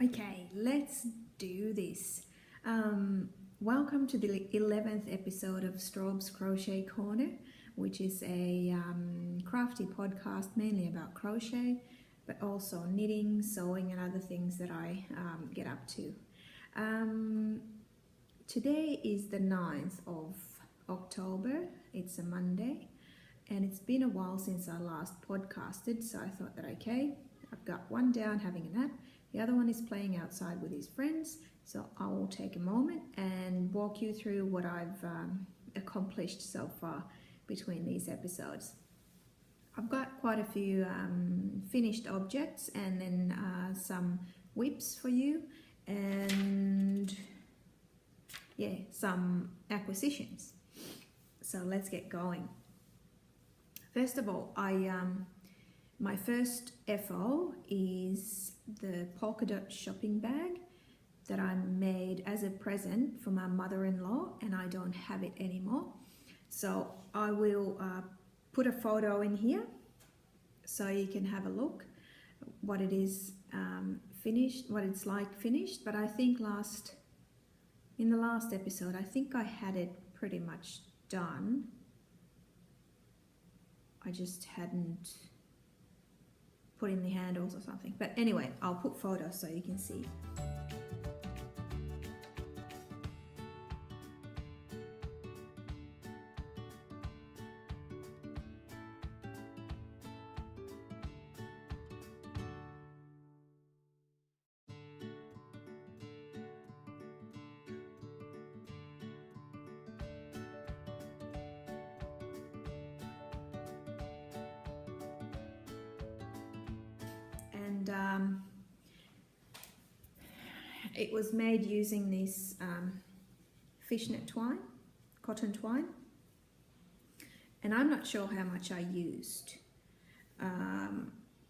Okay, let's do this. Welcome to the 11th episode of Strawbs Crochet Corner, which is a crafty podcast mainly about crochet, but also knitting, sewing, and other things that I get up to. Today is the 9th of October. It's a Monday, and it's been a while since I last podcasted, so I thought that okay, I've got one down having a nap. The other one is playing outside with his friends, so I will take a moment and walk you through what I've accomplished so far between these episodes. I've got quite a few finished objects and then some whips for you, and yeah, some acquisitions. So let's get going. First of all, my first FO is the Polka Dot Shopping Bag that I made as a present for my mother-in-law, and I don't have it anymore. So I will put a photo in here so you can have a look what it is finished, what it's like finished. But I think in the last episode, I think I had it pretty much done. I just hadn't put in the handles or something. But anyway, I'll put photos so you can see. And it was made using this fishnet twine, cotton twine, and I'm not sure how much I used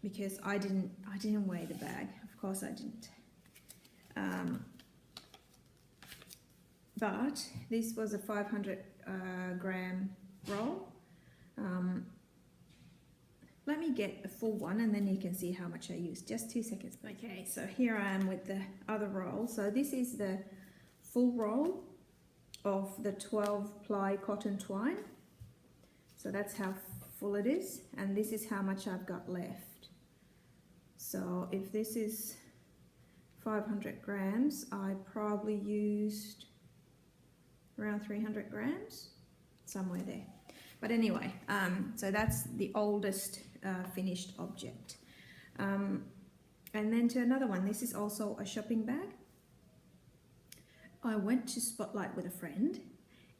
because I didn't weigh the bag. Of course I didn't. But this was a 500 gram roll. Let me get a full one and then you can see how much I used. Just 2 seconds. Okay, so here I am with the other roll. So this is the full roll of the 12 ply cotton twine. So that's how full it is. And this is how much I've got left. So if this is 500 grams, I probably used around 300 grams, somewhere there. But anyway, so that's the oldest finished object. And then to another one, this is also a shopping bag. I went to Spotlight with a friend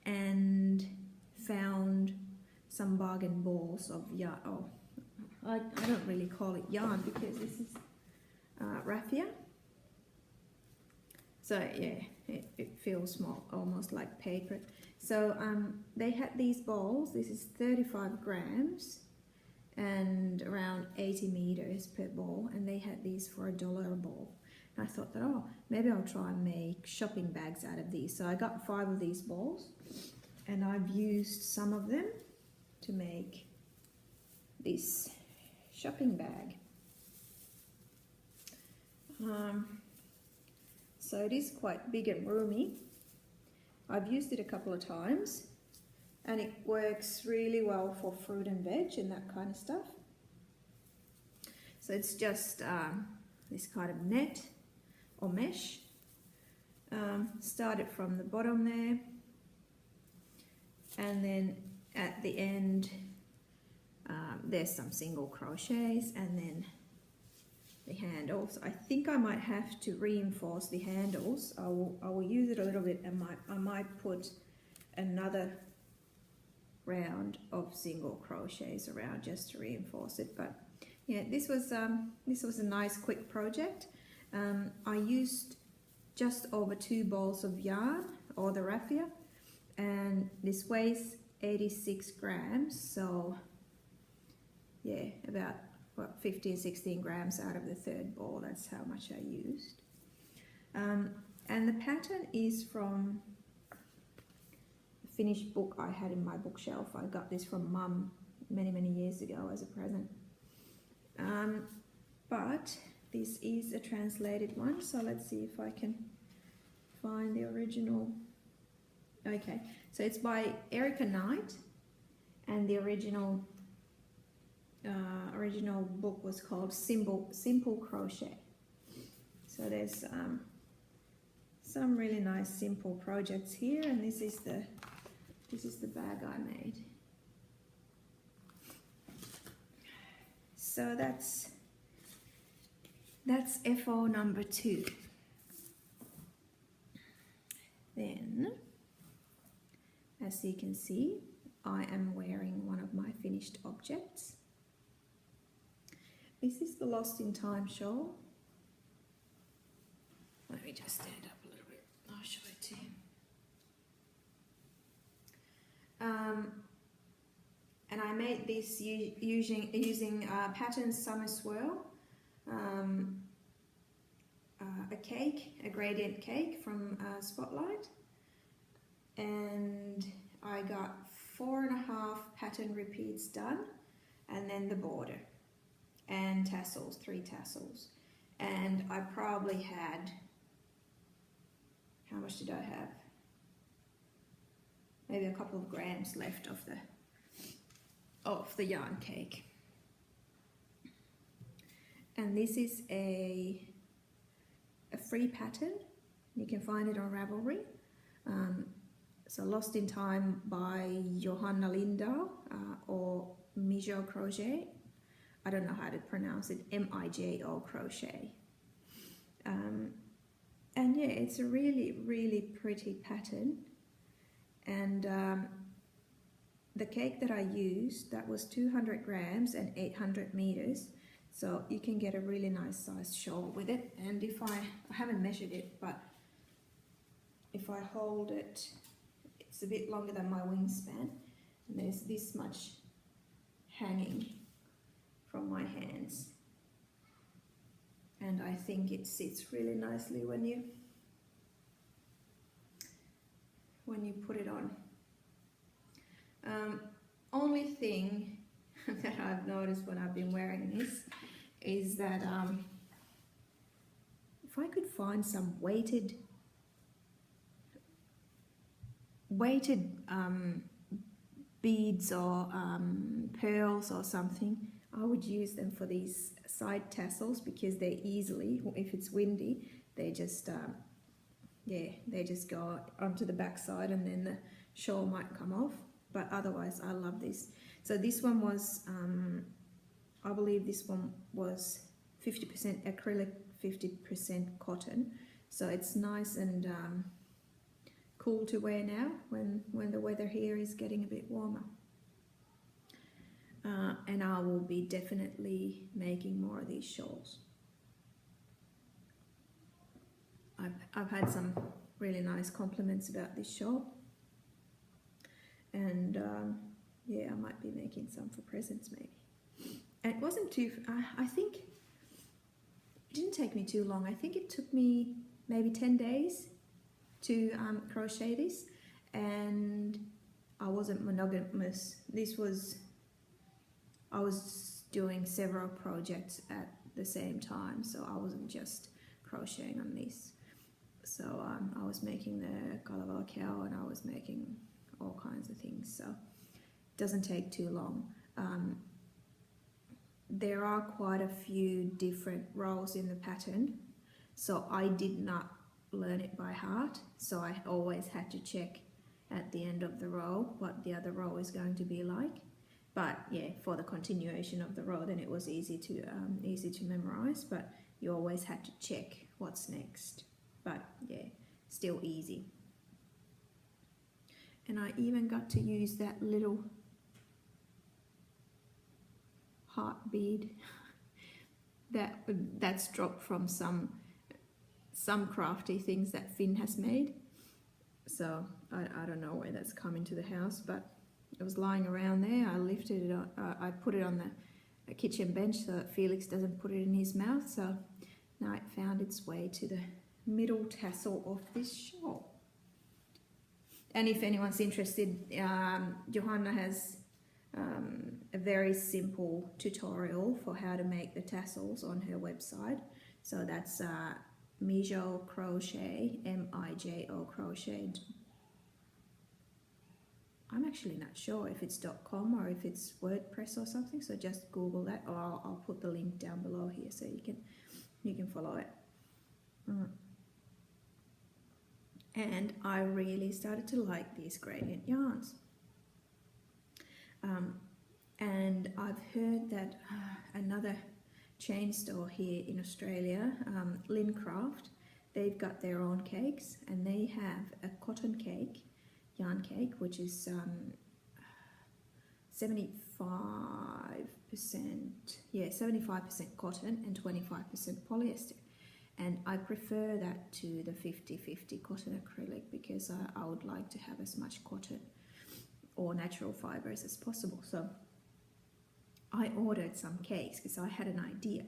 and found some bargain balls of yarn. Oh, I don't really call it yarn because this is raffia. So yeah, it feels small, almost like paper. So they had these balls. This is 35 grams and around 80 meters per ball, and they had these for $1 a ball. And I thought that, oh, maybe I'll try and make shopping bags out of these. So I got 5 of these balls, and I've used some of them to make this shopping bag. So it is quite big and roomy. I've used it a couple of times, and it works really well for fruit and veg and that kind of stuff. So it's just this kind of net or mesh. Started from the bottom there, and then at the end there's some single crochets, and then the handles. I think I might have to reinforce the handles. I will use it a little bit, and I might put another round of single crochets around just to reinforce it. But yeah, this was a nice quick project. I used just over 2 balls of yarn, or the raffia, and this weighs 86 grams. So yeah, about 15, 16 grams out of the 3rd ball. That's how much I used. And the pattern is from a finished book I had in my bookshelf. I got this from Mum many years ago as a present. But this is a translated one, so let's see if I can find the original. Okay, so it's by Erica Knight, and the original book was called Simple Crochet. So there's some really nice simple projects here, and this is the bag I made. So that's FO number 2. Then, as you can see, I am wearing one of my finished objects. This is the Lost in Time shawl. Let me just stand up a little bit. I'll show it to you. And I made this using pattern Summer Swirl, a gradient cake from Spotlight, and I got 4.5 pattern repeats done, and then the border and tassels, 3 tassels, and I probably had, how much did I have? Maybe a couple of grams left of the yarn cake. And this is a free pattern. You can find it on Ravelry. So Lost in Time by Johanna Lindahl or Mijo Crochet. I don't know how to pronounce it. M-I-J-O Crochet. And yeah, it's a really, really pretty pattern. And the cake that I used, that was 200 grams and 800 meters. So you can get a really nice size shawl with it. And if I haven't measured it, but if I hold it, it's a bit longer than my wingspan. And there's this much hanging from my hands. And I think it sits really nicely when you put it on. Only thing that I've noticed when I've been wearing this is that if I could find some weighted beads or pearls or something, I would use them for these side tassels, because they easily, if it's windy, they just they just go onto the back side, and then the shawl might come off. But otherwise, I love this. So this one was, I believe this one was 50% acrylic, 50% cotton. So it's nice and cool to wear now when the weather here is getting a bit warmer. And I will be definitely making more of these shawls. I've had some really nice compliments about this shawl. And yeah, I might be making some for presents maybe. And it wasn't too, I think it didn't take me too long. I think it took me maybe 10 days to crochet this, and I wasn't monogamous. I was doing several projects at the same time, so I wasn't just crocheting on this. So I was making the Calabar Cow, and I was making all kinds of things, so it doesn't take too long. There are quite a few different rows in the pattern, so I did not learn it by heart, so I always had to check at the end of the row what the other row is going to be like. But yeah, for the continuation of the row, then it was easy to memorize, but you always had to check what's next. But yeah, still easy. And I even got to use that little heart bead that's dropped from some crafty things that Finn has made. So I don't know where that's come into the house, but it was lying around there. I lifted it on, I put it on the kitchen bench so that Felix doesn't put it in his mouth. So now it found its way to the middle tassel of this shawl. And if anyone's interested, Johanna has a very simple tutorial for how to make the tassels on her website. So that's Mijo Crochet, M-I-J-O Crochet. I'm actually not sure if it's .com or if it's WordPress or something, so just Google that, or I'll put the link down below here so you can follow it. And I really started to like these gradient yarns. And I've heard that another chain store here in Australia, Lincraft, they've got their own cakes, and they have a cotton cake, yarn cake, which is 75%, yeah, 75% cotton and 25% polyester. And I prefer that to the 50-50 cotton acrylic, because I would like to have as much cotton or natural fibers as possible. So I ordered some cakes because I had an idea.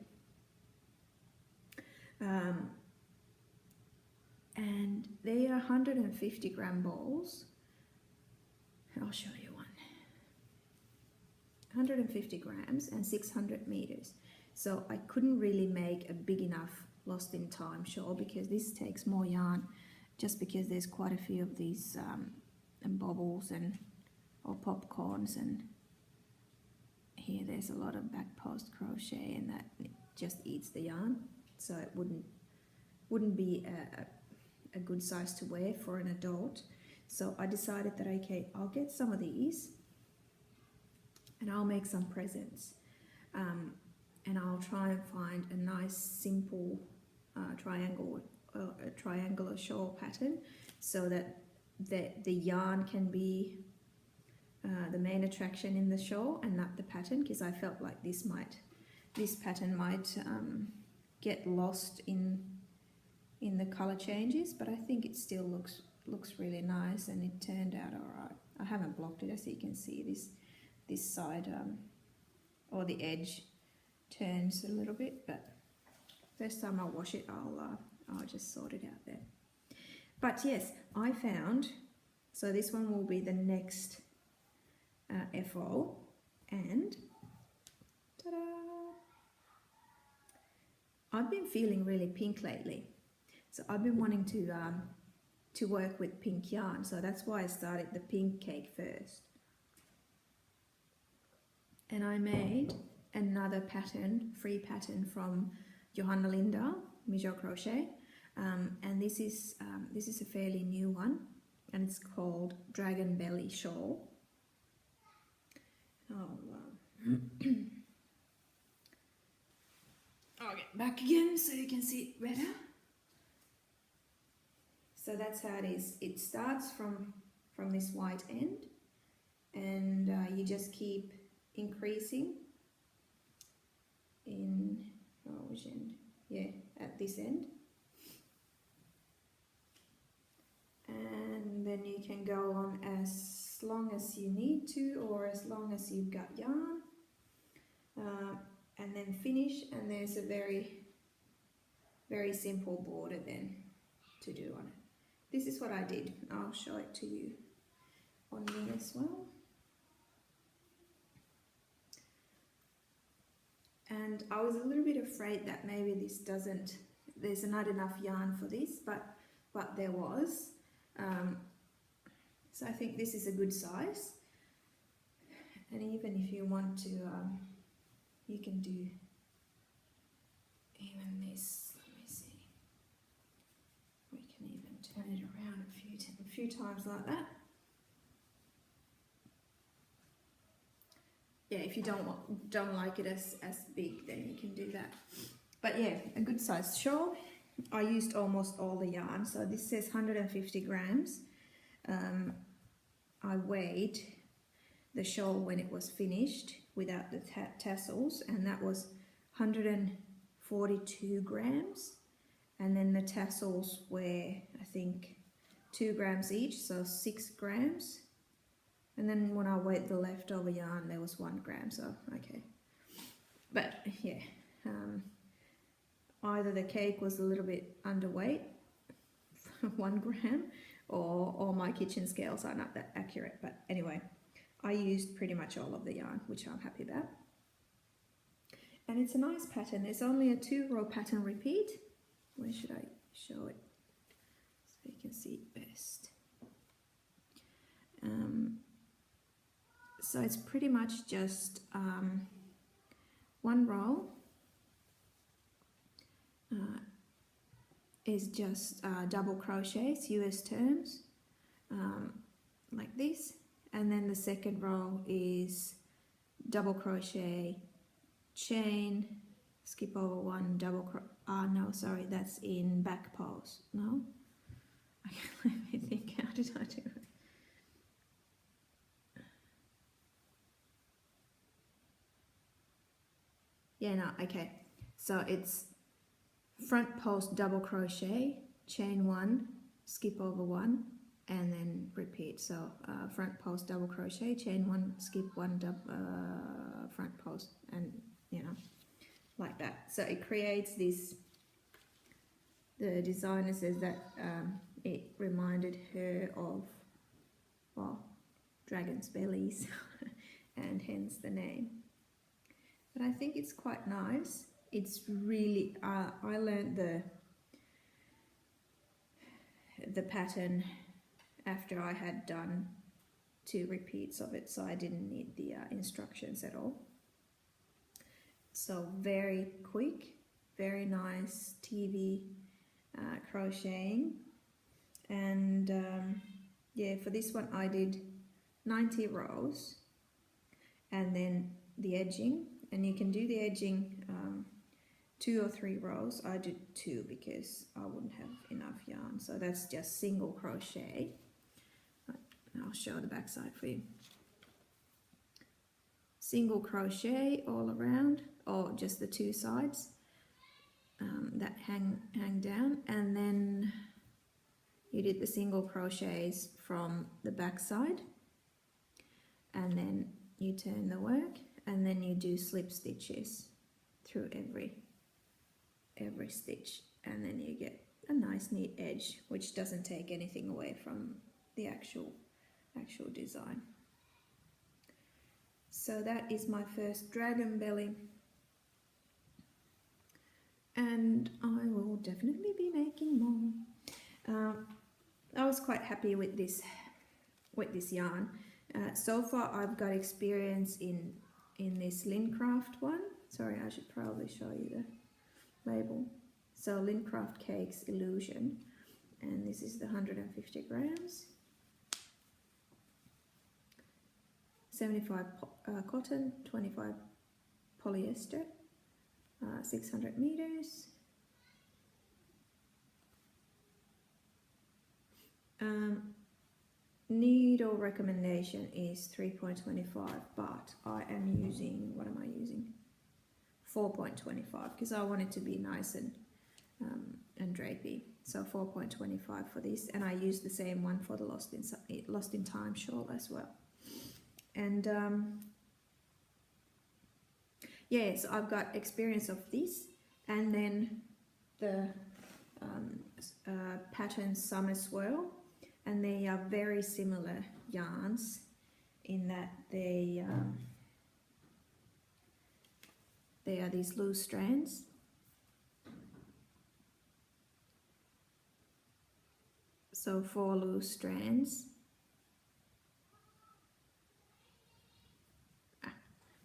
And they are 150 gram balls. I'll show you one. 150 grams and 600 meters. So I couldn't really make a big enough lost in time shawl, because this takes more yarn, just because there's quite a few of these and bobbles or popcorns, and here there's a lot of back post crochet, and that just eats the yarn, so it wouldn't be a good size to wear for an adult. So I decided that, okay, I'll get some of these and I'll make some presents, and I'll try and find a nice simple triangular shawl pattern, so that the yarn can be the main attraction in the shawl and not the pattern, because I felt like this pattern might get lost in the color changes, but I think it still looks really nice, and it turned out alright. I haven't blocked it, as you can see. This side or the edge turns a little bit, but first time I wash it, I'll just sort it out there. But yes, I found, so this one will be the next FO, and ta-da! I've been feeling really pink lately, so I've been wanting to work with pink yarn, so that's why I started the pink cake first. And I made another pattern, free pattern from Johanna Linda, Mijo Crochet, and this is a fairly new one, and it's called Dragon Belly Shawl. I'll get back again so you can see it better. So that's how it is. It starts from this white end, and you just keep increasing in, which end? Yeah, at this end. And then you can go on as long as you need to, or as long as you've got yarn, and then finish, and there's a very, very simple border then to do on it. This is what I did. I'll show it to you on me as well. And I was a little bit afraid that maybe there's not enough yarn for this, but there was. So I think this is a good size. And even if you want to, you can do even this. Let me see. We can even turn it around a few times like that. Yeah, if you don't like it as big, then you can do that. But yeah, a good size shawl. I used almost all the yarn, so this says 150 grams. I weighed the shawl when it was finished without the tassels, and that was 142 grams. And then the tassels were, I think, 2 grams each, so 6 grams. And then when I weighed the leftover yarn, there was 1 gram, so okay. But yeah, either the cake was a little bit underweight, 1 gram, or my kitchen scales are not that accurate. But anyway, I used pretty much all of the yarn, which I'm happy about. and it's a nice pattern. There's only a 2-row pattern repeat. Where should I show it so you can see it best? So it's pretty much just 1 row is just double crochets, US terms, like this, and then the second row is double crochet, chain, skip over 1, double no, sorry, that's in back pose. No, let me think, how did I do it? Yeah, no, okay, so it's front post double crochet, chain 1, skip over 1, and then repeat. So front post double crochet, chain 1, skip 1, front post, and you know, like that. So it creates this, the designer says that it reminded her of, well, dragon's bellies and hence the name. But I think it's quite nice. It's really, I learned the pattern after I had done 2 repeats of it, so I didn't need the instructions at all. So very quick, very nice TV crocheting. And yeah, for this one I did 90 rows and then the edging, and you can do the edging 2 or 3 rows. I did 2 because I wouldn't have enough yarn, so that's just single crochet. I'll show the back side for you. Single crochet all around, or just the 2 sides that hang down, and then you did the single crochets from the back side, and then you turn the work, and then you do slip stitches through every stitch, and then you get a nice neat edge which doesn't take anything away from the actual design. So that is my first dragon belly, and I will definitely be making more. I was quite happy with this yarn. So far I've got experience in this Lincraft one. Sorry, I should probably show you the label. So Lincraft Cakes Illusion, and this is the 150 grams. 75 cotton, 25 polyester, 600 meters. Needle recommendation is 3.25, but I am using, what am I using? 4.25, because I want it to be nice and drapey. So 4.25 for this, and I use the same one for the Lost in Time shawl as well. And yeah, so I've got experience of this, and then the pattern Summer Swirl, and they are very similar yarns in that they are these loose strands. So 4 loose strands.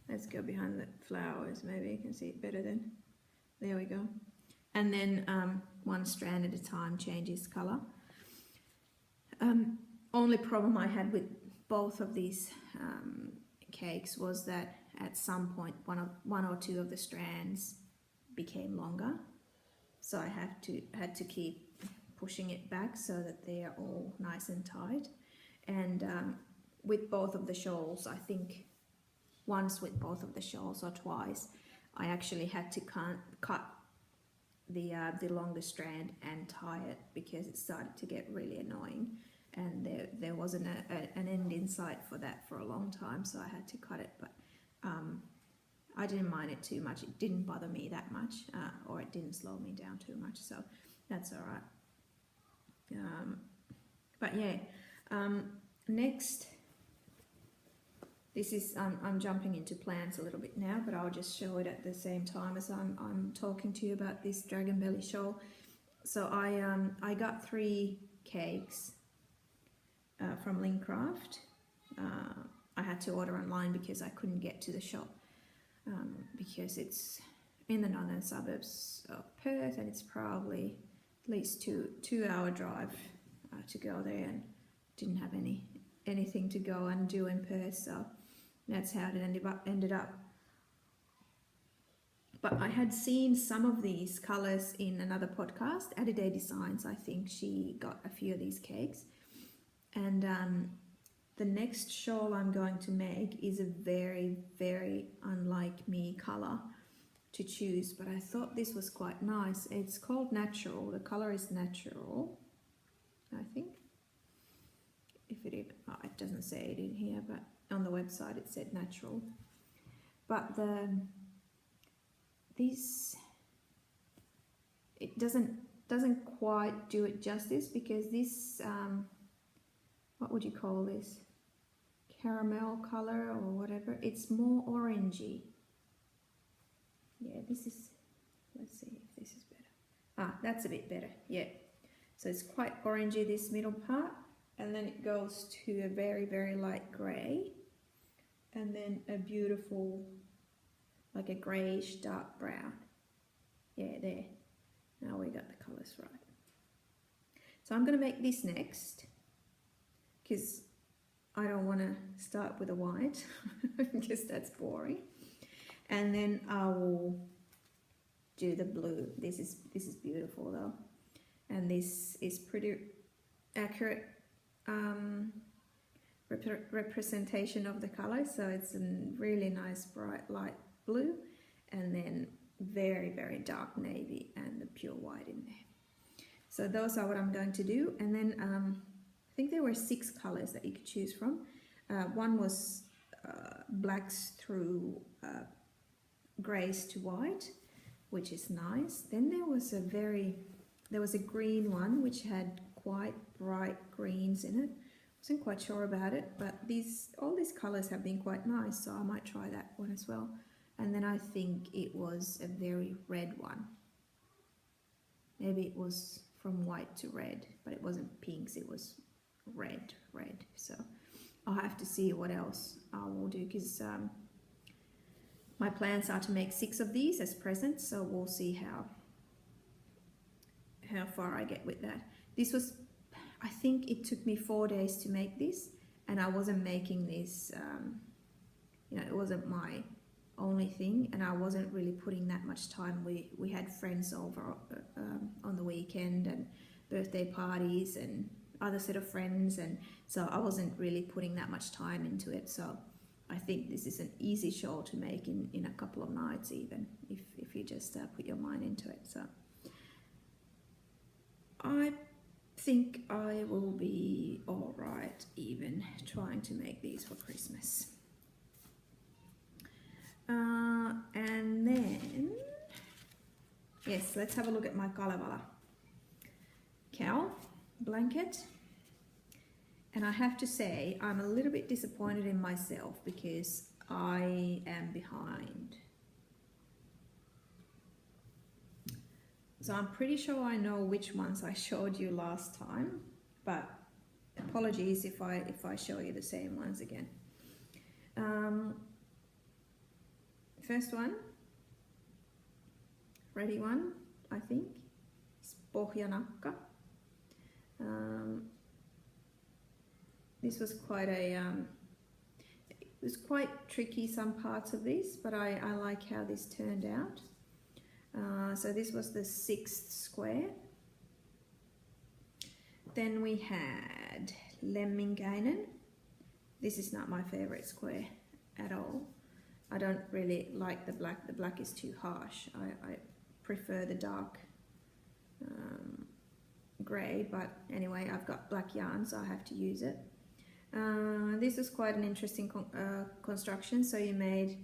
Let's go behind the flowers, maybe you can see it better then. There we go. And then 1 strand at a time changes color. Only problem I had with both of these cakes was that at some point one or two of the strands became longer, so I had to keep pushing it back so that they are all nice and tight. And with both of the shawls, I think once with both of the shawls or twice, I actually had to cut the longer strand and tie it because it started to get really annoying, and there wasn't an end in sight for that for a long time, so I had to cut it. But I didn't mind it too much. It didn't bother me that much, or it didn't slow me down too much, so that's all right. But yeah, next This is, I'm jumping into plans a little bit now, but I'll just show it at the same time as I'm talking to you about this dragon belly shawl. So I got 3 cakes from Lincraft. I had to order online because I couldn't get to the shop because it's in the northern suburbs of Perth, and it's probably at least 2-hour drive to go there, and didn't have anything to go and do in Perth, so that's how it ended up. But I had seen some of these colours in another podcast, Everyday Designs. I think she got a few of these cakes, and the next shawl I'm going to make is a very, very unlike me colour to choose, but I thought this was quite nice. It's called Natural. The colour is Natural, I think. If it doesn't say it in here, but on the website it said Natural. But it doesn't quite do it justice, because this what would you call this, caramel color or whatever, it's more orangey. Yeah, this is, let's see if this is better. That's a bit better. Yeah, so it's quite orangey, this middle part, and then it goes to a very, very light grey, and then a beautiful, like a greyish dark brown. Yeah, there. Now we got the colours right. So I'm going to make this next, because I don't want to start with a white because that's boring. And then I will do the blue. This is beautiful though, and this is pretty accurate representation of the color. So it's a really nice bright light blue, and then very, very dark navy and the pure white in there. So those are what I'm going to do. And then I think there were 6 colors that you could choose from. One was blacks through grays to white, which is nice. Then there was a green one which had quite bright greens in it. Wasn't quite sure about it, but all these colors have been quite nice, so I might try that one as well. And then I think it was a very red one. Maybe it was from white to red, but it wasn't pinks, it was red. So I'll have to see what else I will do, because my plans are to make 6 of these as presents, so we'll see how far I get with that. This was, I think it took me 4 days to make this, and I wasn't making this, it wasn't my only thing, and I wasn't really putting that much time. We had friends over on the weekend, and birthday parties and other set of friends, and so I wasn't really putting that much time into it. So I think this is an easy shawl to make in a couple of nights, even if you just put your mind into it. So I think I will be all right even trying to make these for Christmas. And then, yes, let's have a look at my Calabar Cow Blanket. And I have to say, I'm a little bit disappointed in myself because I am behind. So I'm pretty sure I know which ones I showed you last time, but apologies if I show you the same ones again. First one, ready one, I think, is Pohjanakka. This was quite a, it was quite tricky, some parts of this, but I like how this turned out. So this was the 6th square. Then we had Lemminkainen. This is not my favorite square at all. I don't really like the black. The black is too harsh. I prefer the dark grey, but anyway, I've got black yarn, so I have to use it. This is quite an interesting construction. So you made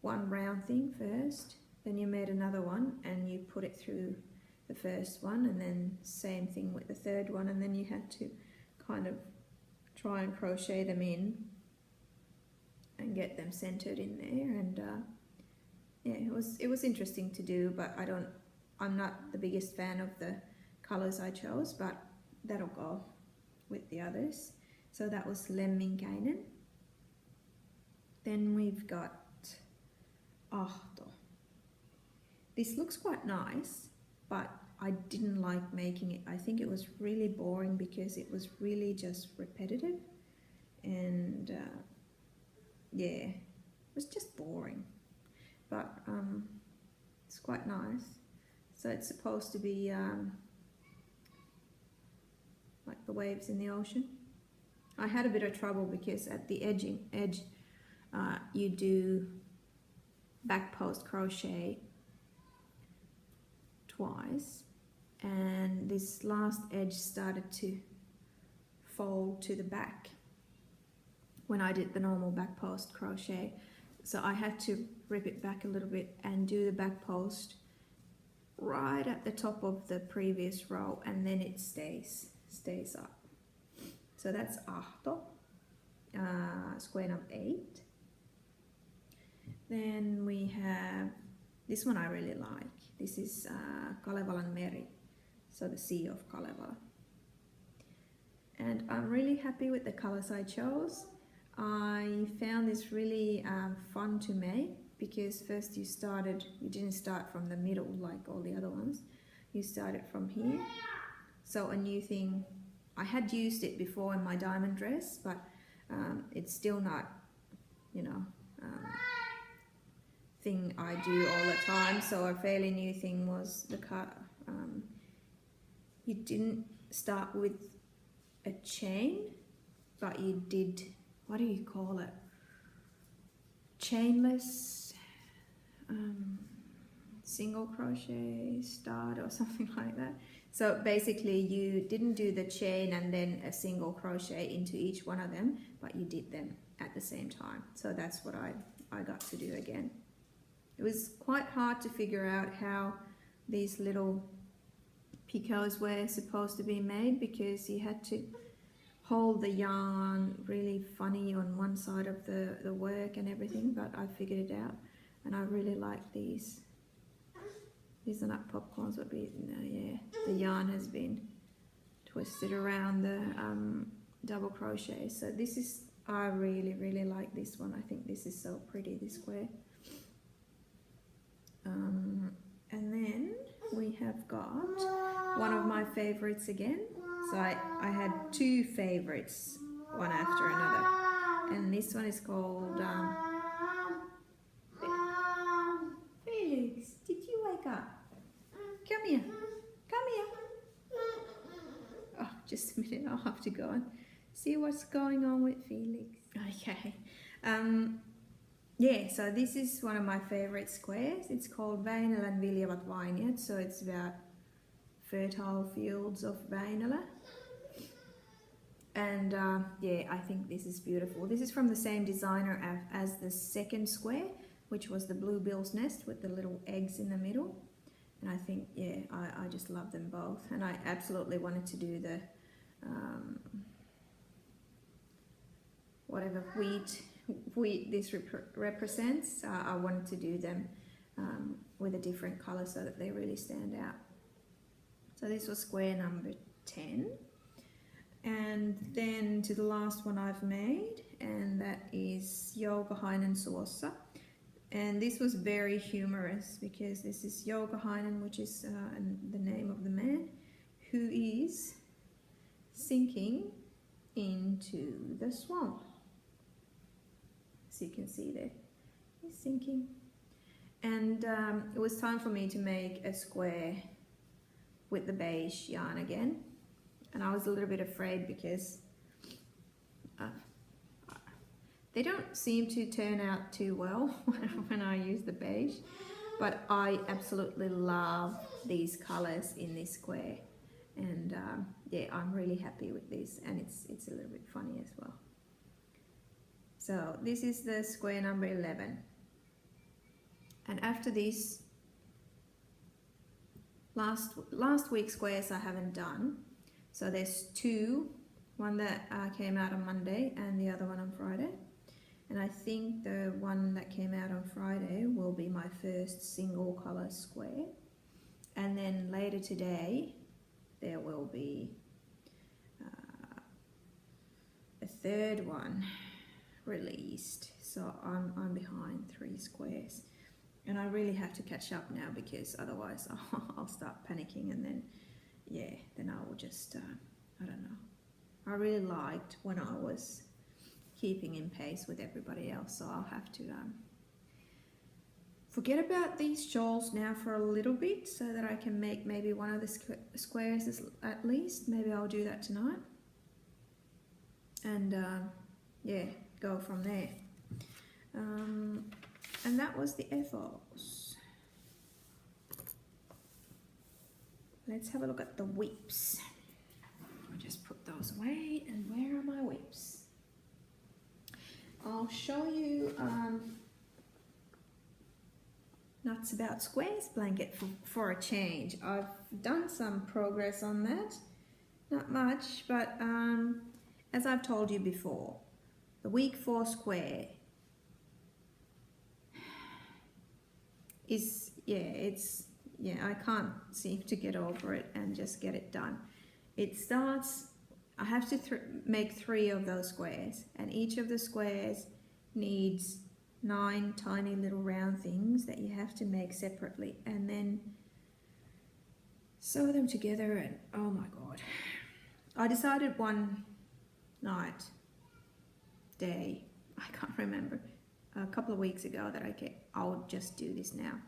one round thing first, then you made another one and you put it through the first one, and then same thing with the third one, and then you had to kind of try and crochet them in and get them centered in there. And yeah, it was interesting to do, but I'm not the biggest fan of the colors I chose, but that'll go with the others. So that was Lemminkainen. Then we've got Ahto. This looks quite nice, but I didn't like making it. I think it was really boring because it was really just repetitive, and yeah, it was just boring. But it's quite nice. So it's supposed to be like the waves in the ocean. I had a bit of trouble because at the edge you do back post crochet twice, and this last edge started to fold to the back when I did the normal back post crochet, so I had to rip it back a little bit and do the back post right at the top of the previous row, and then it stays up. So that's Ahto, square number 8. Then we have this one I really like. This is Kalevalan Meri, so the Sea of Kalevala. And I'm really happy with the colors I chose. I found this really fun to make because first you didn't start from the middle like all the other ones. You started from here. So a new thing, I had used it before in my diamond dress, but it's still not, you know, thing I do all the time. So a fairly new thing was the cut. You didn't start with a chain, but you did, what do you call it? Chainless single crochet start or something like that. So basically you didn't do the chain and then a single crochet into each one of them, but you did them at the same time. So that's what I got to do again. It was quite hard to figure out how these little picots were supposed to be made because you had to hold the yarn really funny on one side of the work and everything, but I figured it out and I really like these. These are not popcorns, but yeah, the yarn has been twisted around the double crochet. So this is, I really, really like this one. I think this is so pretty, this square. And then we have got one of my favorites again. So I had two favorites, one after another. And this one is called Felix, did you wake up? Come here. Come here. Oh, just a minute. I'll have to go and see what's going on with Felix. Okay. Yeah, so this is one of my favorite squares. It's called Väinölän viljavat vineyard. So it's about fertile fields of Väinölä. And yeah, I think this is beautiful. This is from the same designer as the second square, which was the blue bill's nest with the little eggs in the middle. And I think, yeah, I just love them both. And I absolutely wanted to do the whatever wheat this represents. I wanted to do them with a different color so that they really stand out. So this was square number 10. And then to the last one I've made, and that is Joukahainen Suossa. And this was very humorous because this is Joukahainen, which is the name of the man, who is sinking into the swamp. As you can see there, he's sinking. And it was time for me to make a square with the beige yarn again. And I was a little bit afraid because they don't seem to turn out too well when I use the beige, but I absolutely love these colors in this square, and yeah, I'm really happy with this, and it's a little bit funny as well. So this is the square number 11, and after these last week's squares I haven't done. So there's two, one that came out on Monday and the other one on Friday. And I think the one that came out on Friday will be my first single colour square. And then later today there will be a third one released. So I'm behind 3 squares. And I really have to catch up now, because otherwise I'll start panicking, and then, yeah, then I will just, I don't know. I really liked when I was keeping in pace with everybody else, so I'll have to forget about these shawls now for a little bit, so that I can make maybe one of the squares at least. Maybe I'll do that tonight. And, yeah, go from there. And that was the FOs. Let's have a look at the whips. I'll just put those away. And where are my whips? I'll show you Nuts About Squares blanket for a change. I've done some progress on that. Not much, but as I've told you before, the week 4 square is, I can't seem to get over it and just get it done. It starts, I have to make 3 of those squares, and each of the squares needs 9 tiny little round things that you have to make separately, and then sew them together. And oh my god, I decided one day, I can't remember, a couple of weeks ago, that I'll just do this now.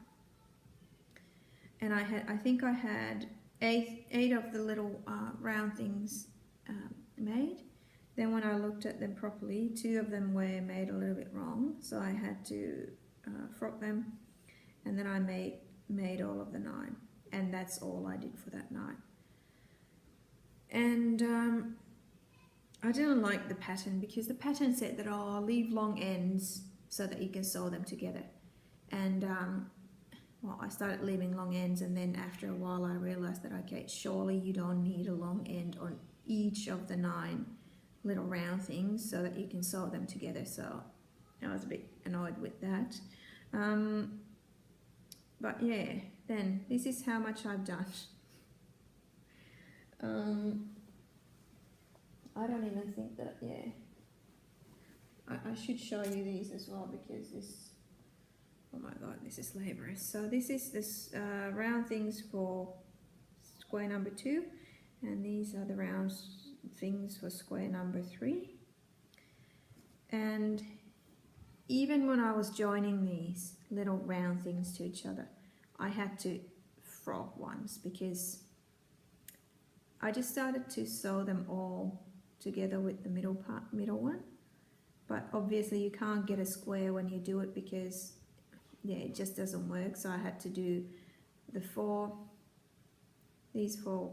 And I think I had 8 of the little round things made. Then when I looked at them properly, 2 of them were made a little bit wrong, so I had to frock them, and then I made all of the 9, and that's all I did for that night. And I didn't like the pattern, because the pattern said that, oh, I'll leave long ends so that you can sew them together. And well, I started leaving long ends, and then after a while I realized that, okay, surely you don't need a long end on each of the 9 little round things so that you can sew them together. So I was a bit annoyed with that. But yeah, then this is how much I've done. I don't even think that, yeah. I should show you these as well, because this, oh my god, this is laborious. So this is this round things for square number 2, and these are the round things for square number 3. And even when I was joining these little round things to each other, I had to frock ones, because I just started to sew them all together with the middle one. But obviously you can't get a square when you do it, because yeah, it just doesn't work. So I had to do these 4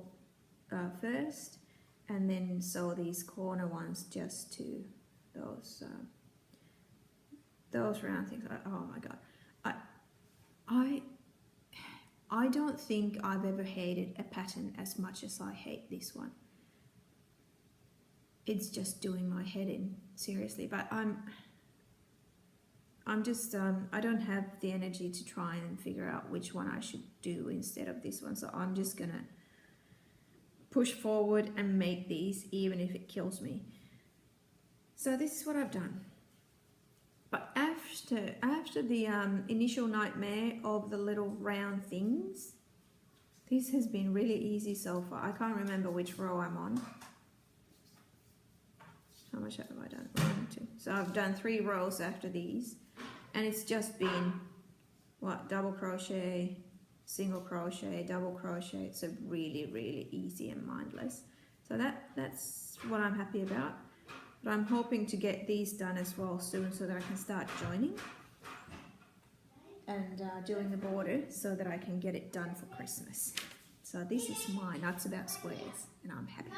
first, and then sew these corner ones just to those round things. Oh my god, I don't think I've ever hated a pattern as much as I hate this one. It's just doing my head in, seriously. But I'm just I don't have the energy to try and figure out which one I should do instead of this one. So I'm just gonna push forward and make these, even if it kills me. So this is what I've done. But after the initial nightmare of the little round things, this has been really easy so far. I can't remember which row I'm on. How much have I done? 1, 2. So I've done 3 rows after these, and it's just been, what, double crochet, single crochet, double crochet. So really, really easy and mindless. So that's what I'm happy about. But I'm hoping to get these done as well soon, so that I can start joining and doing the border, so that I can get it done for Christmas. So this is my Nuts About Squares, and I'm happy.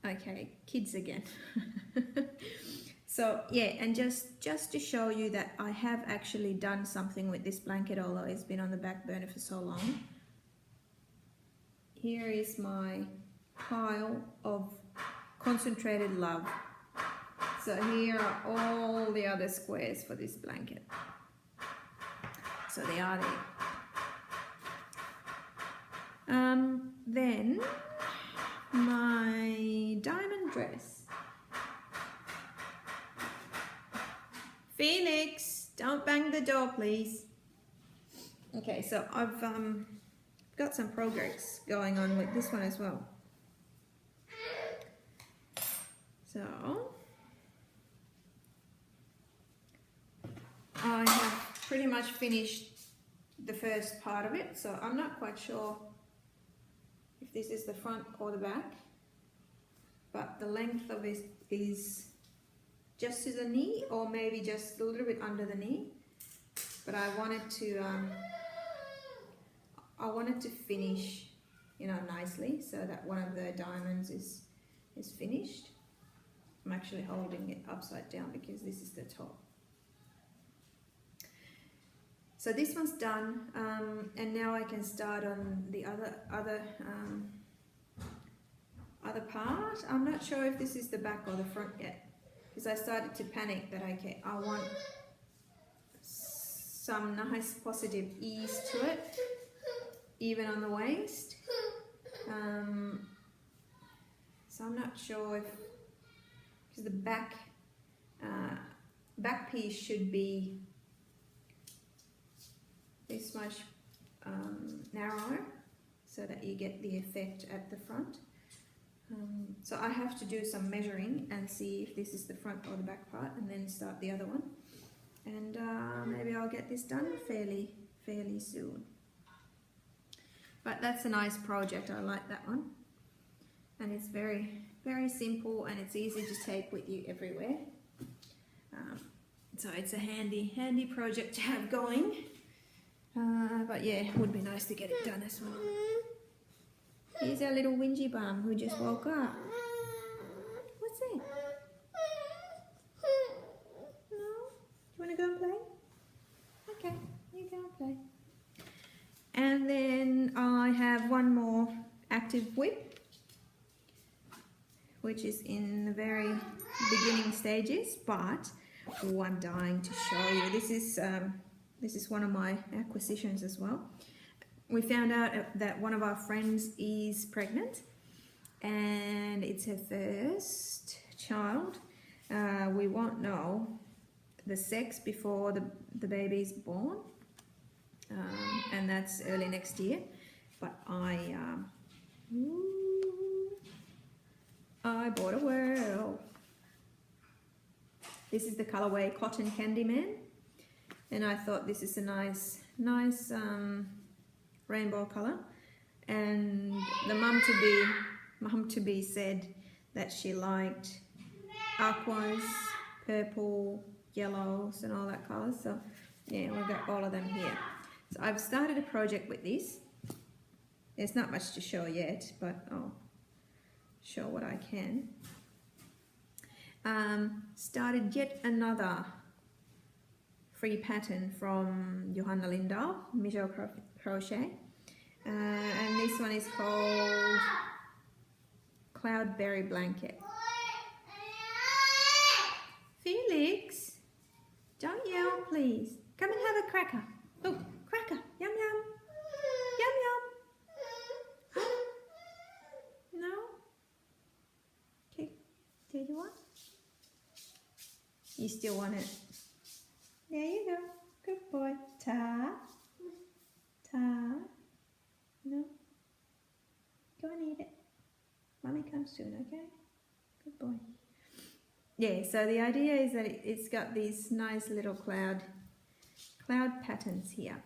Okay, kids again. So yeah, and just to show you that I have actually done something with this blanket, although it's been on the back burner for so long. Here is my pile of concentrated love. So here are all the other squares for this blanket. So they are there. Then my diamond dress. Phoenix, don't bang the door, please. Okay, so I've got some progress going on with this one as well. So I have pretty much finished the first part of it, so I'm not quite sure if this is the front or the back, but the length of it is just to the knee, or maybe just a little bit under the knee. But I wanted to finish, you know, nicely, so that one of the diamonds is finished. I'm actually holding it upside down because this is the top. So this one's done, and now I can start on the other part. I'm not sure if this is the back or the front yet, because I started to panic that okay, I want some nice positive ease to it, even on the waist. So I'm not sure if, because the back piece should be this much narrower, so that you get the effect at the front. So I have to do some measuring and see if this is the front or the back part, and then start the other one. And maybe I'll get this done fairly soon. But that's a nice project. I like that one, and it's very simple, and it's easy to take with you everywhere. So it's a handy project to have going. But yeah, it would be nice to get it done as well. Here's our little whingy bum who just woke up. What's it? No? You want to go and play? Okay, you go and play. And then I have one more active whip, which is in the very beginning stages, but I'm dying to show you. This is one of my acquisitions as well. We found out that one of our friends is pregnant, and it's her first child. We won't know the sex before the baby is born, and that's early next year. But I bought a Whirl. This is the colorway Cotton Candy Man. And I thought this is a nice rainbow color. And the mum to be said that she liked aquas, purple, yellows, and all that color. So yeah, we've got all of them here. So I've started a project with this. There's not much to show yet, but I'll show what I can. Started yet another free pattern from Johanna Lindahl, Mijo Crochet, and this one is called Cloudberry Blanket. Felix, don't yell, please. Come and have a cracker. Look, cracker, yum yum, yum yum. No? Okay, do you want? You still want it? There you go. Good boy. Ta. Ta. No. Go and eat it. Mummy comes soon, okay? Good boy. Yeah, so the idea is that it's got these nice little cloud patterns here.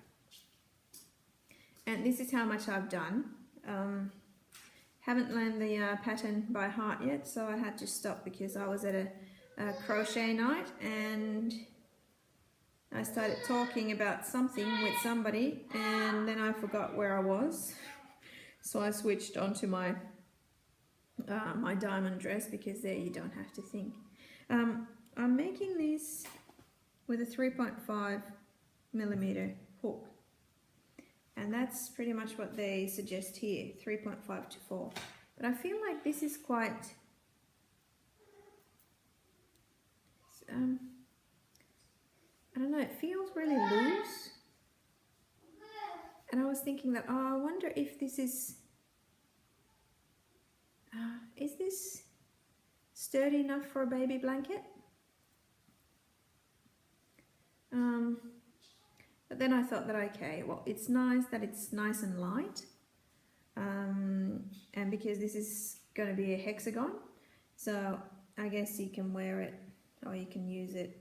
And this is how much I've done. Haven't learned the pattern by heart yet, so I had to stop because I was at a crochet night, and I started talking about something with somebody, and then I forgot where I was. So I switched onto my my diamond dress, because there you don't have to think. I'm making this with a 3.5mm hook, and that's pretty much what they suggest here, 3.5 to 4. But I feel like this is quite I don't know, it feels really loose. And I was thinking that, oh, I wonder if this is this sturdy enough for a baby blanket? But then I thought that, okay, well, it's nice that it's nice and light. And because this is going to be a hexagon, so I guess you can wear it, or you can use it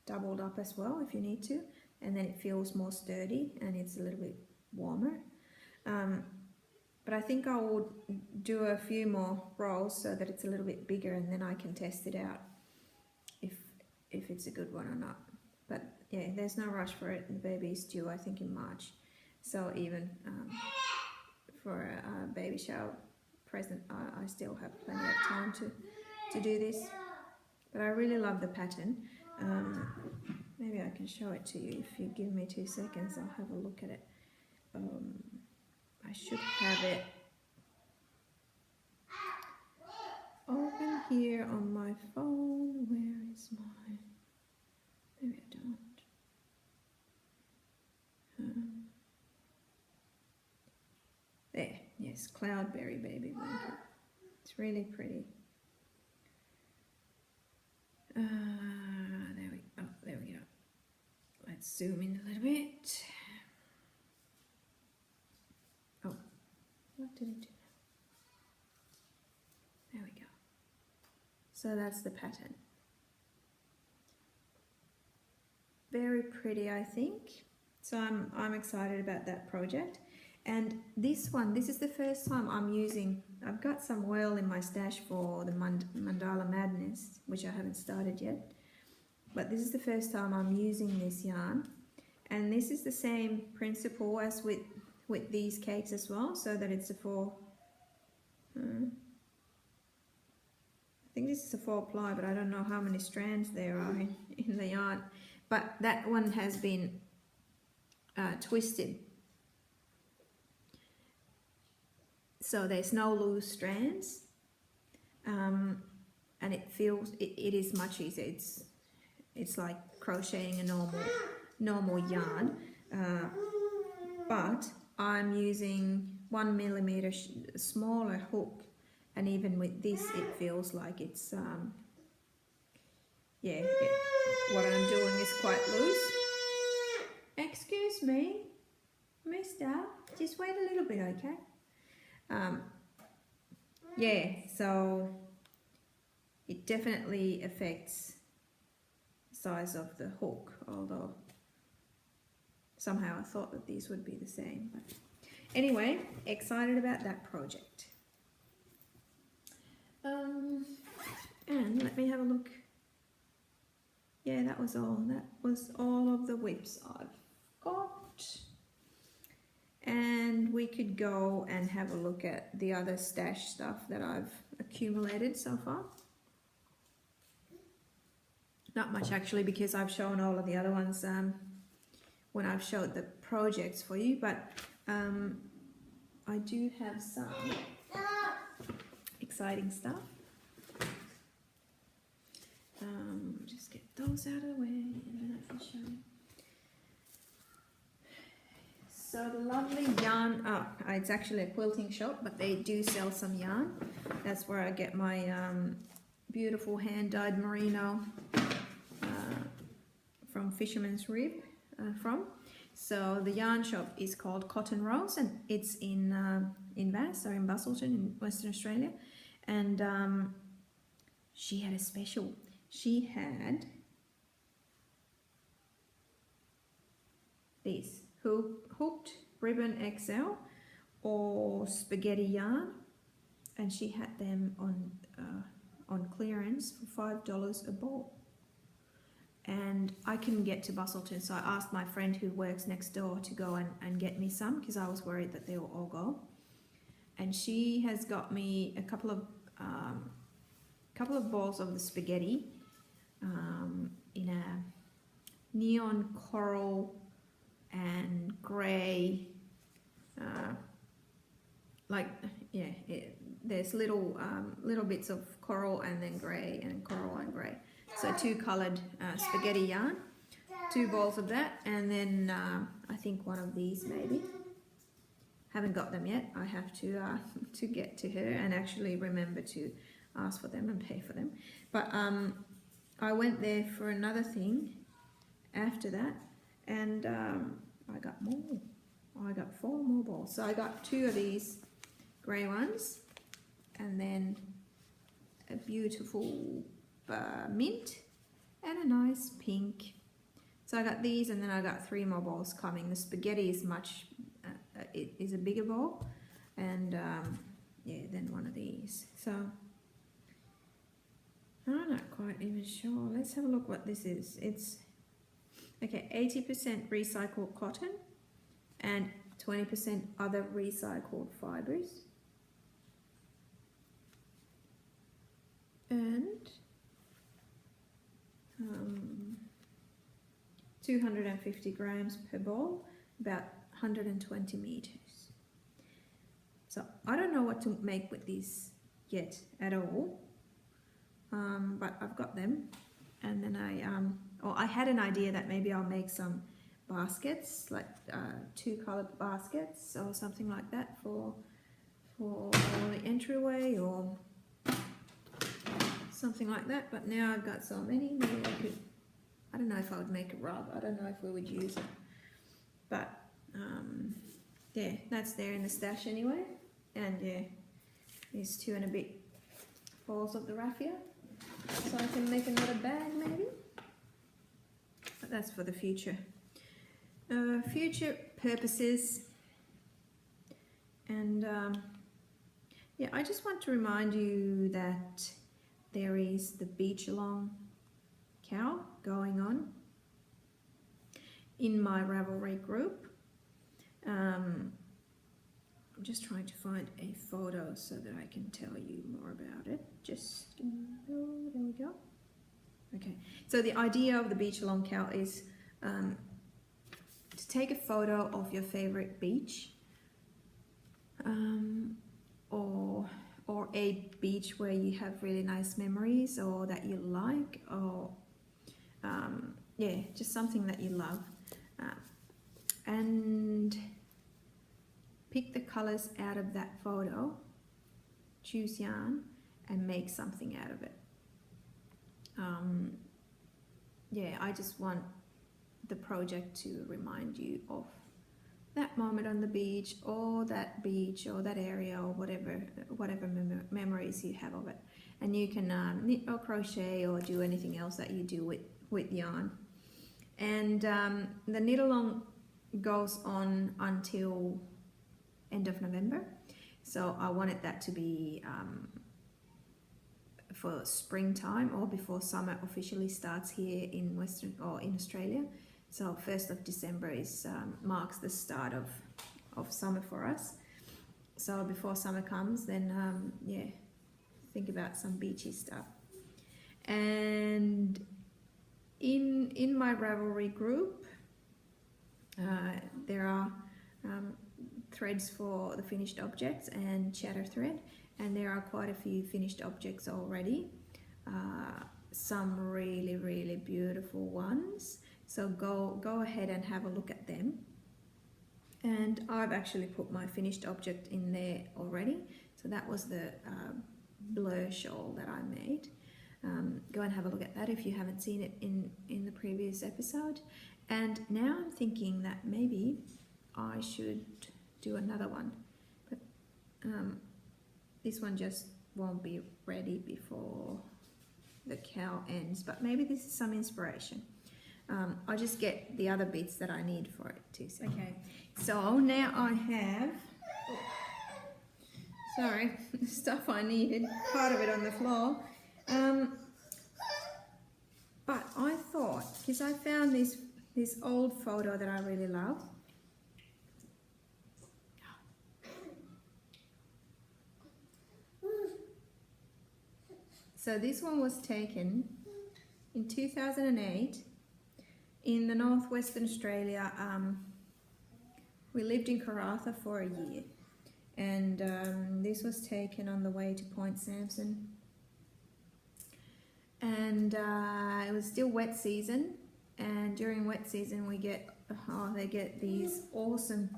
doubled up as well if you need to, and then it feels more sturdy and it's a little bit warmer. But I think I will do a few more rolls so that it's a little bit bigger, and then I can test it out if it's a good one or not. But yeah, there's no rush for it. The baby is due, I think, in March, so even for a baby shower present, I still have plenty of time to do this. But I really love the pattern. Maybe I can show it to you if you give me 2 seconds. I'll have a look at it. I should have it open here on my phone. Where is my... Maybe I don't. There, yes, Cloudberry baby blanket. It's really pretty. There we go. Let's zoom in a little bit. Oh, what did it do now? There we go. So that's the pattern. Very pretty, I think. So I'm excited about that project. And this one, this is the first time I'm using, I've got some oil in my stash for the Mandala Madness, which I haven't started yet. But this is the first time I'm using this yarn. And this is the same principle as with these cakes as well, so that it's a 4, I think this is a 4 ply, but I don't know how many strands there are in the yarn. But that one has been twisted. So there's no loose strands, and it feels, it is much easier. It's like crocheting a normal yarn, but I'm using 1 millimeter smaller hook, and even with this it feels like it's yeah, what I'm doing is quite loose. Excuse me, mister, just wait a little bit, okay? Yeah, so it definitely affects the size of the hook, although somehow I thought that these would be the same. But anyway, excited about that project. And let me have a look. Yeah, that was all. That was all of the whips I've got. And we could go and have a look at the other stash stuff that I've accumulated so far. Not much actually, because I've shown all of the other ones when I've showed the projects for you, but I do have some exciting stuff. Just get those out of the way and then I can show you. So the lovely yarn, it's actually a quilting shop, but they do sell some yarn. That's where I get my beautiful hand-dyed merino from Fisherman's Rib from. So the yarn shop is called Cotton Rose, and it's in Bass, or in Busselton in Western Australia. And she had a special. She had these hooked ribbon XL or spaghetti yarn, and she had them on clearance for $5 a ball. And I couldn't get to Busselton, so I asked my friend who works next door to go and get me some, because I was worried that they will all go. And she has got me a couple of balls of the spaghetti in a neon coral and grey, there's little bits of coral and then grey and coral and grey. So 2 coloured spaghetti yarn, 2 balls of that, and then I think one of these maybe. Haven't got them yet. I have to get to her and actually remember to ask for them and pay for them. But I went there for another thing after that, and I got more. I got 4 more balls. So I got 2 of these grey ones, and then a beautiful mint and a nice pink. So I got these, and then I got 3 more balls coming. The spaghetti is much, it is a bigger ball, and yeah, then one of these. So I'm not quite even sure. Let's have a look what this is. It's okay, 80% recycled cotton and 20% other recycled fibres. And 250 grams per ball, about 120 meters. So I don't know what to make with these yet at all, but I've got them. And then I had an idea that maybe I'll make some baskets, like 2 coloured baskets or something like that for the entryway or something like that. But now I've got so many, maybe I could, I don't know if I would make a rug. I don't know if we would use it, but yeah, that's there in the stash anyway. And yeah, these 2 and a bit balls of the raffia, so I can make another bag maybe. But that's for the future purposes. And yeah, I just want to remind you that there is the beach along cow going on in my Ravelry group. I'm just trying to find a photo so that I can tell you more about it. Just, oh, there we go. Okay, so the idea of the beach along cow is to take a photo of your favorite beach, or a beach where you have really nice memories or that you like, or yeah, just something that you love, and pick the colors out of that photo, choose yarn and make something out of it. Yeah, I just want the project to remind you of that moment on the beach or that area or whatever memories you have of it. And you can knit or crochet or do anything else that you do with yarn. And the knit along goes on until end of November, so I wanted that to be for springtime or before summer officially starts here in in Australia. So 1st of December is marks the start of summer for us. So before summer comes, then yeah, think about some beachy stuff. And in my Ravelry group, there are threads for the finished objects and chatter thread, and there are quite a few finished objects already, some really beautiful ones. So go ahead and have a look at them. And I've actually put my finished object in there already. So that was the blur shawl that I made. Go and have a look at that if you haven't seen it in the previous episode. And now I'm thinking that maybe I should do another one, but this one just won't be ready before the cow ends, but maybe this is some inspiration. I'll just get the other bits that I need for it too. Okay, so now I have, sorry, the stuff I needed, part of it on the floor. But I thought, because I found this old photo that I really love. So this one was taken in 2008 in the northwestern Australia. We lived in Karratha for a year, and this was taken on the way to Point Sampson. and it was still wet season, and during wet season they get these awesome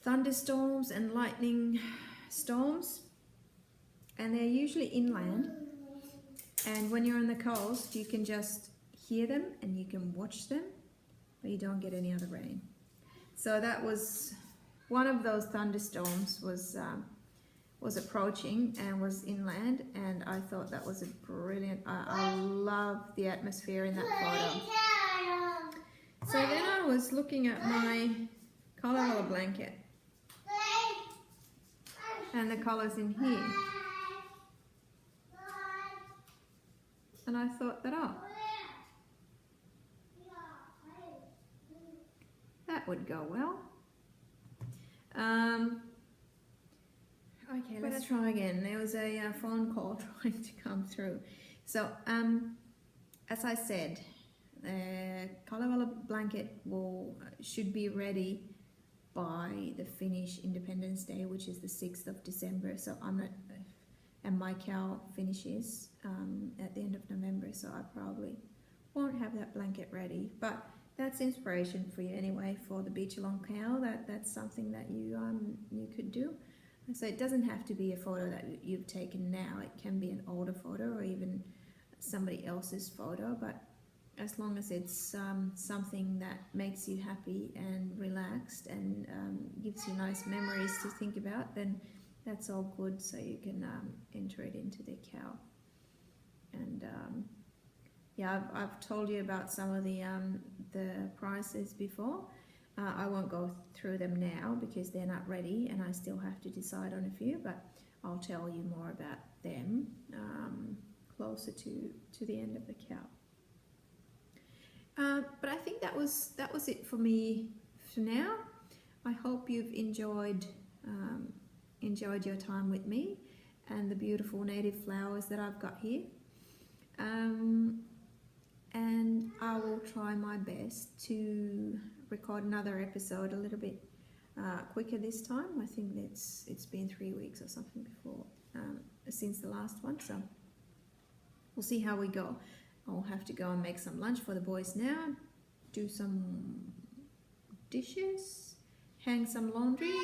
thunderstorms and lightning storms, and they're usually inland, and when you're on the coast you can just hear them and you can watch them, but you don't get any other rain. So that was one of those thunderstorms was approaching and was inland, and I thought that was a brilliant, I love the atmosphere in that photo. So then I was looking at my Calabar blanket and the colours in here, and I thought that, oh, that would go well. Okay, let's try again. There was a phone call trying to come through. So, as I said, the Calabar blanket should be ready by the Finnish Independence Day, which is the 6th of December. So I'm not, and my cow finishes at the end of November, so I probably won't have that blanket ready. But that's inspiration for you anyway for the beach along cow. That's something that you could do. So it doesn't have to be a photo that you've taken now. It can be an older photo or even somebody else's photo, but as long as it's something that makes you happy and relaxed and gives you nice memories to think about, then that's all good. So you can enter it into the cow. And yeah, I've told you about some of the prices before. I won't go through them now because they're not ready and I still have to decide on a few, but I'll tell you more about them closer to the end of the cow. But I think that was it for me for now. I hope you've enjoyed your time with me and the beautiful native flowers that I've got here. And I will try my best to record another episode a little bit quicker this time. I think it's been 3 weeks or something before since the last one, so we'll see how we go. I'll have to go and make some lunch for the boys now, do some dishes, hang some laundry,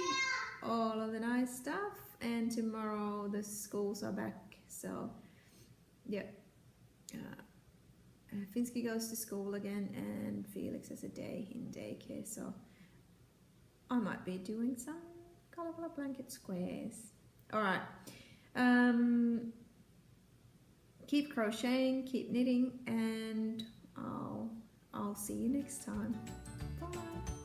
all of the nice stuff, and tomorrow the schools are back, so yeah. Finsky goes to school again and Felix has a day in daycare, so I might be doing some Calabar blanket squares. Alright, keep crocheting, keep knitting, and I'll see you next time. Bye.